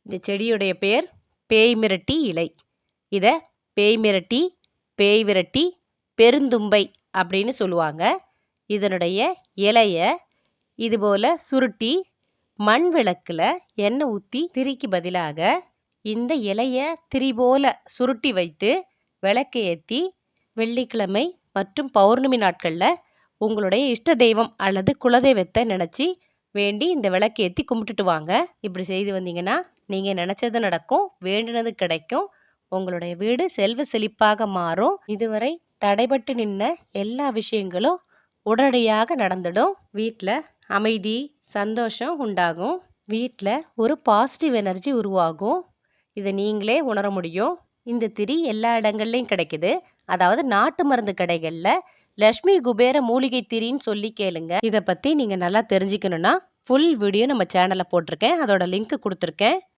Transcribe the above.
இந்த செடியுடைய பேர் பேய் மிரட்டி இலை. இதை பேய் மிரட்டி, பேய் விரட்டி, பெருந்தும்பை அப்படின்னு சொல்லுவாங்க. இதனுடைய இலைய இதுபோல் சுருட்டி மண் விளக்கில் எண்ணெய் ஊற்றி திரிக்கு பதிலாக இந்த இலைய திரி போல சுருட்டி வைத்து விளக்கு ஏற்றி வெள்ளிக்கிழமை மற்றும் பௌர்ணமி நாட்களில் உங்களுடைய இஷ்ட தெய்வம் அல்லது குலதெய்வத்தை நினச்சி வேண்டி இந்த விளக்கு ஏற்றி கும்பிட்டுட்டு வாங்க. இப்படி செய்து வந்தீங்கன்னா நீங்கள் நினச்சது நடக்கும், வேண்டினது கிடைக்கும், உங்களுடைய வீடு செல்வ செழிப்பாக மாறும். இதுவரை தடைபட்டு நின்ன எல்லா விஷயங்களும் உடனடியாக நடந்துடும். வீட்டில் அமைதி, சந்தோஷம் உண்டாகும். வீட்டில் ஒரு பாசிட்டிவ் எனர்ஜி உருவாகும். இதை நீங்களே உணர முடியும். இந்த திரி எல்லா இடங்கள்லையும் கிடைக்குது. அதாவது நாட்டு மருந்து கடைகளில் லக்ஷ்மி குபேர மூலிகை திரின்னு சொல்லி கேளுங்க. இதை பற்றி நீங்கள் நல்லா தெரிஞ்சுக்கணுன்னா ஃபுல் வீடியோ நம்ம சேனலில் போட்டிருக்கேன். அதோட லிங்க் கொடுத்துருக்கேன்.